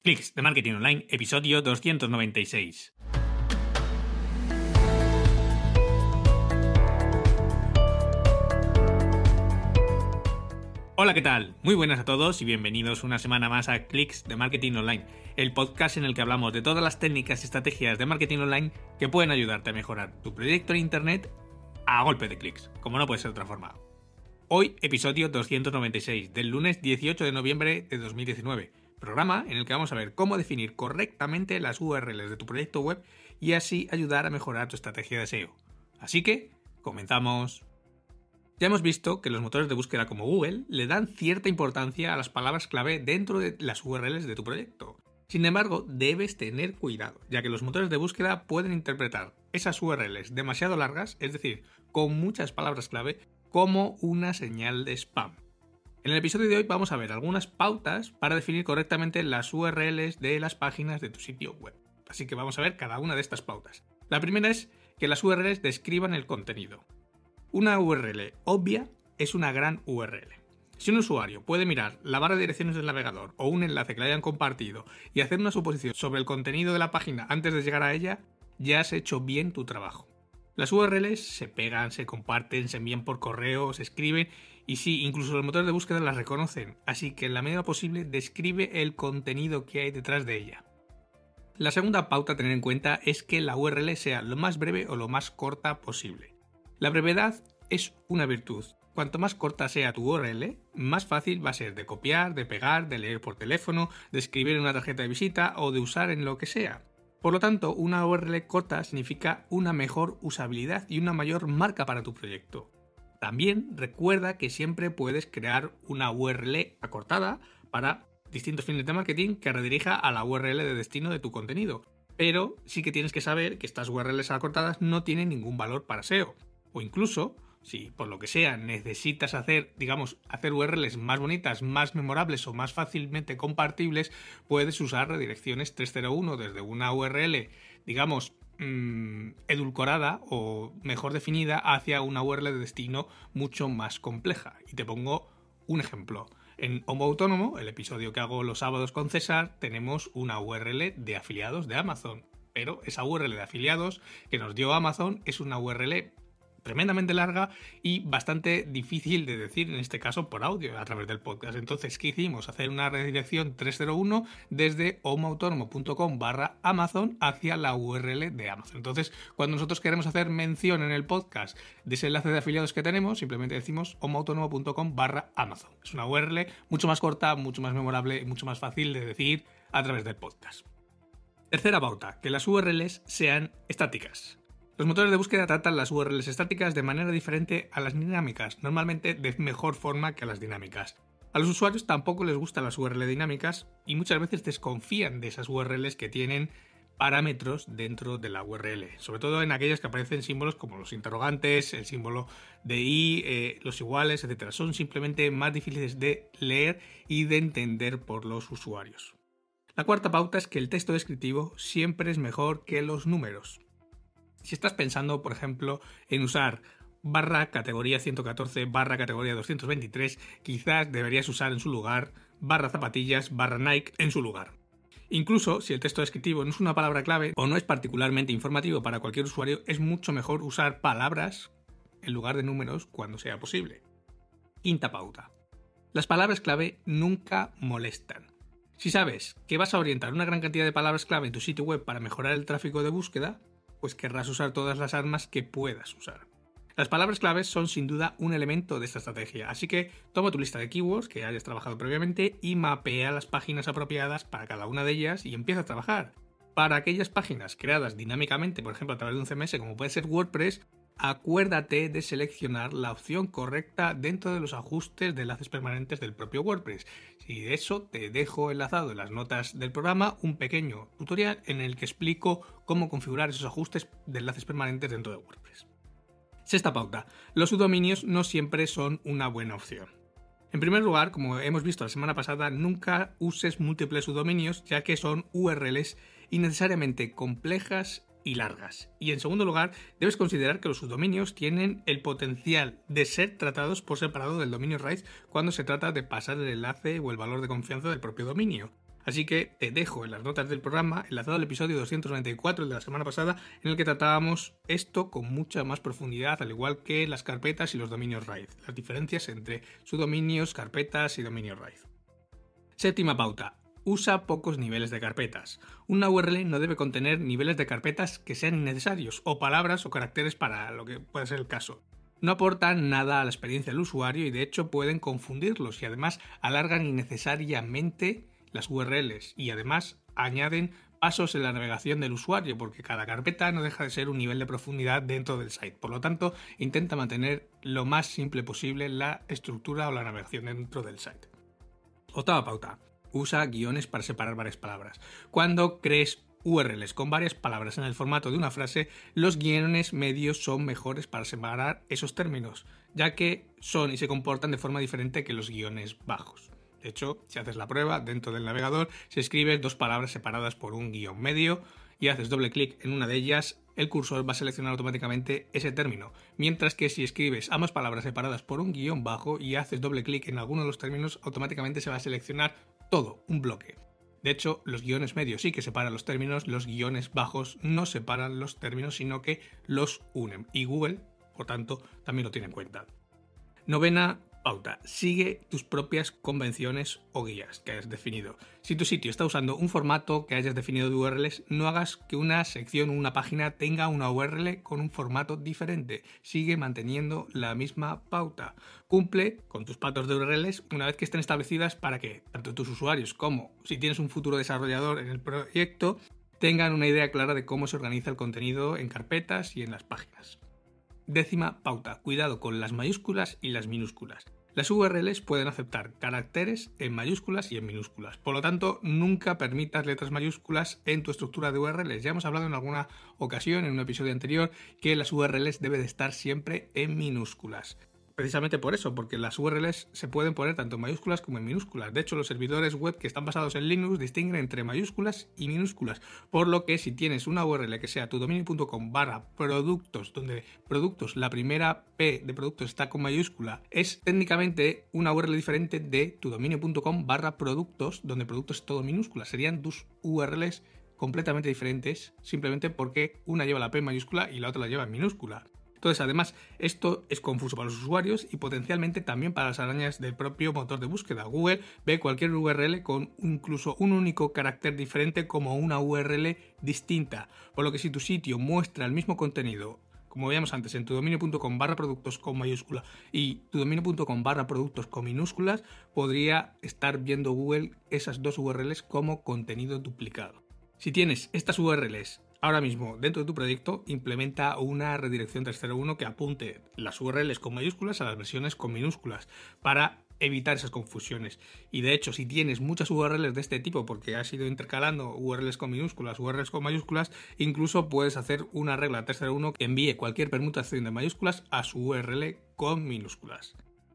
Clics de Marketing Online, episodio 296. Hola, ¿qué tal? Muy buenas a todos y bienvenidos una semana más a Clics de Marketing Online, el podcast en el que hablamos de todas las técnicas y estrategias de marketing online que pueden ayudarte a mejorar tu proyecto en Internet a golpe de clics, como no puede ser de otra forma. Hoy, episodio 296, del lunes 18 de noviembre de 2019. Programa en el que vamos a ver cómo definir correctamente las URLs de tu proyecto web y así ayudar a mejorar tu estrategia de SEO. Así que, comenzamos. Ya hemos visto que los motores de búsqueda como Google le dan cierta importancia a las palabras clave dentro de las URLs de tu proyecto. Sin embargo, debes tener cuidado, ya que los motores de búsqueda pueden interpretar esas URLs demasiado largas, es decir, con muchas palabras clave, como una señal de spam. En el episodio de hoy vamos a ver algunas pautas para definir correctamente las URLs de las páginas de tu sitio web. Así que vamos a ver cada una de estas pautas. La primera es que las URLs describan el contenido. Una URL obvia es una gran URL. Si un usuario puede mirar la barra de direcciones del navegador o un enlace que le hayan compartido y hacer una suposición sobre el contenido de la página antes de llegar a ella, ya has hecho bien tu trabajo. Las URLs se pegan, se comparten, se envían por correo, se escriben y sí, incluso los motores de búsqueda las reconocen, así que en la medida posible describe el contenido que hay detrás de ella. La segunda pauta a tener en cuenta es que la URL sea lo más breve o lo más corta posible. La brevedad es una virtud. Cuanto más corta sea tu URL, más fácil va a ser de copiar, de pegar, de leer por teléfono, de escribir en una tarjeta de visita o de usar en lo que sea. Por lo tanto, una URL corta significa una mejor usabilidad y una mayor marca para tu proyecto. También recuerda que siempre puedes crear una URL acortada para distintos fines de marketing que redirija a la URL de destino de tu contenido. Pero sí que tienes que saber que estas URLs acortadas no tienen ningún valor para SEO. O incluso, si por lo que sea necesitas hacer URLs más bonitas, más memorables o más fácilmente compartibles, puedes usar redirecciones 301 desde una URL, edulcorada o mejor definida hacia una URL de destino mucho más compleja. Y te pongo un ejemplo. En Homo Autónomo, el episodio que hago los sábados con César, tenemos una URL de afiliados de Amazon. Pero esa URL de afiliados que nos dio Amazon es una URL tremendamente larga y bastante difícil de decir, en este caso por audio, a través del podcast. Entonces, ¿qué hicimos? Hacer una redirección 301 desde homoautónomo.com/Amazon hacia la URL de Amazon. Entonces, cuando nosotros queremos hacer mención en el podcast de ese enlace de afiliados que tenemos, simplemente decimos homoautónomo.com/Amazon. Es una URL mucho más corta, mucho más memorable y mucho más fácil de decir a través del podcast. Tercera pauta, que las URLs sean estáticas. Los motores de búsqueda tratan las URLs estáticas de manera diferente a las dinámicas, normalmente de mejor forma que a las dinámicas. A los usuarios tampoco les gustan las URL dinámicas y muchas veces desconfían de esas URLs que tienen parámetros dentro de la URL, sobre todo en aquellas que aparecen símbolos como los interrogantes, el símbolo de i, los iguales, etc. Son simplemente más difíciles de leer y de entender por los usuarios. La cuarta pauta es que el texto descriptivo siempre es mejor que los números. Si estás pensando, por ejemplo, en usar barra categoría 114, barra categoría 223, quizás deberías usar en su lugar barra zapatillas, barra Nike en su lugar. Incluso si el texto descriptivo no es una palabra clave o no es particularmente informativo para cualquier usuario, es mucho mejor usar palabras en lugar de números cuando sea posible. Quinta pauta. Las palabras clave nunca molestan. Si sabes que vas a orientar una gran cantidad de palabras clave en tu sitio web para mejorar el tráfico de búsqueda, pues querrás usar todas las armas que puedas usar. Las palabras claves son sin duda un elemento de esta estrategia, así que toma tu lista de keywords que hayas trabajado previamente y mapea las páginas apropiadas para cada una de ellas y empieza a trabajar. Para aquellas páginas creadas dinámicamente, por ejemplo a través de un CMS como puede ser WordPress, acuérdate de seleccionar la opción correcta dentro de los ajustes de enlaces permanentes del propio WordPress. Y de eso te dejo enlazado en las notas del programa un pequeño tutorial en el que explico cómo configurar esos ajustes de enlaces permanentes dentro de WordPress. Sexta pauta. Los subdominios no siempre son una buena opción. En primer lugar, como hemos visto la semana pasada, nunca uses múltiples subdominios ya que son URLs innecesariamente complejas y largas. Y en segundo lugar, debes considerar que los subdominios tienen el potencial de ser tratados por separado del dominio raíz cuando se trata de pasar el enlace o el valor de confianza del propio dominio. Así que te dejo en las notas del programa enlazado al episodio 294, el de la semana pasada, en el que tratábamos esto con mucha más profundidad, al igual que las carpetas y los dominios RAID, las diferencias entre subdominios, carpetas y dominios RAID. Séptima pauta. Usa pocos niveles de carpetas. Una URL no debe contener niveles de carpetas que sean innecesarios, o palabras o caracteres para lo que pueda ser el caso. No aportan nada a la experiencia del usuario y de hecho pueden confundirlos y además alargan innecesariamente las URLs y además añaden pasos en la navegación del usuario porque cada carpeta no deja de ser un nivel de profundidad dentro del site. Por lo tanto, intenta mantener lo más simple posible la estructura o la navegación dentro del site. Octava pauta. Usa guiones para separar varias palabras. Cuando crees URLs con varias palabras en el formato de una frase, los guiones medios son mejores para separar esos términos, ya que son y se comportan de forma diferente que los guiones bajos. De hecho, si haces la prueba dentro del navegador, si escribes dos palabras separadas por un guión medio y haces doble clic en una de ellas, el cursor va a seleccionar automáticamente ese término, mientras que si escribes ambas palabras separadas por un guión bajo y haces doble clic en alguno de los términos, automáticamente se va a seleccionar todo, un bloque. De hecho, los guiones medios sí que separan los términos, los guiones bajos no separan los términos, sino que los unen. Y Google, por tanto, también lo tiene en cuenta. Novena pauta. Sigue tus propias convenciones o guías que hayas definido. Si tu sitio está usando un formato que hayas definido de URLs, no hagas que una sección o una página tenga una URL con un formato diferente. Sigue manteniendo la misma pauta. Cumple con tus patos de URLs una vez que estén establecidas para que tanto tus usuarios como si tienes un futuro desarrollador en el proyecto tengan una idea clara de cómo se organiza el contenido en carpetas y en las páginas. Décima pauta. Cuidado con las mayúsculas y las minúsculas. Las URLs pueden aceptar caracteres en mayúsculas y en minúsculas. Por lo tanto, nunca permitas letras mayúsculas en tu estructura de URLs. Ya hemos hablado en alguna ocasión, en un episodio anterior, que las URLs deben de estar siempre en minúsculas. Precisamente por eso, porque las URLs se pueden poner tanto en mayúsculas como en minúsculas. De hecho, los servidores web que están basados en Linux distinguen entre mayúsculas y minúsculas. Por lo que si tienes una URL que sea tudominio.com/productos, donde productos, la primera P de productos está con mayúscula, es técnicamente una URL diferente de tudominio.com/productos, donde productos es todo minúscula. Serían dos URLs completamente diferentes, simplemente porque una lleva la P en mayúscula y la otra la lleva en minúscula. Entonces, además, esto es confuso para los usuarios y potencialmente también para las arañas del propio motor de búsqueda. Google ve cualquier URL con incluso un único carácter diferente como una URL distinta, por lo que si tu sitio muestra el mismo contenido, como veíamos antes, en tudominio.com/productos con mayúscula y tudominio.com/productos con minúsculas, podría estar viendo Google esas dos URLs como contenido duplicado. Si tienes estas URLs ahora mismo, dentro de tu proyecto, implementa una redirección 301 que apunte las URLs con mayúsculas a las versiones con minúsculas para evitar esas confusiones. Y de hecho, si tienes muchas URLs de este tipo, porque has ido intercalando URLs con minúsculas, URLs con mayúsculas, incluso puedes hacer una regla 301 que envíe cualquier permutación de mayúsculas a su URL con minúsculas.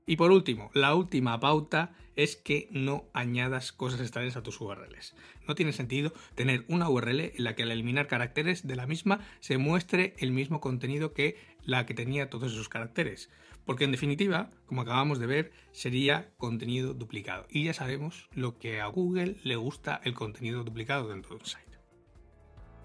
Y por último, la última pauta es que no añadas cosas extrañas a tus URLs. No tiene sentido tener una URL en la que al eliminar caracteres de la misma se muestre el mismo contenido que la que tenía todos esos caracteres. Porque en definitiva, como acabamos de ver, sería contenido duplicado. Y ya sabemos lo que a Google le gusta el contenido duplicado dentro de un site.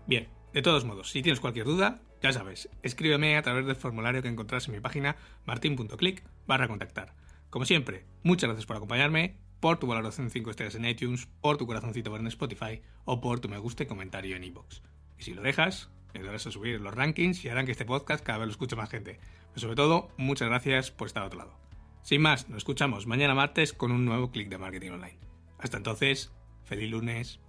Bien, de todos modos, si tienes cualquier duda, ya sabes, escríbeme a través del formulario que encontrarás en mi página martin.click/contactar. Como siempre, muchas gracias por acompañarme, por tu valoración 5 estrellas en iTunes, por tu corazoncito en Spotify o por tu me gusta y comentario en iVoox. Y si lo dejas, me ayudarás a subir los rankings y harán que este podcast cada vez lo escuche más gente. Pero sobre todo, muchas gracias por estar a otro lado. Sin más, nos escuchamos mañana martes con un nuevo clic de marketing online. Hasta entonces, feliz lunes.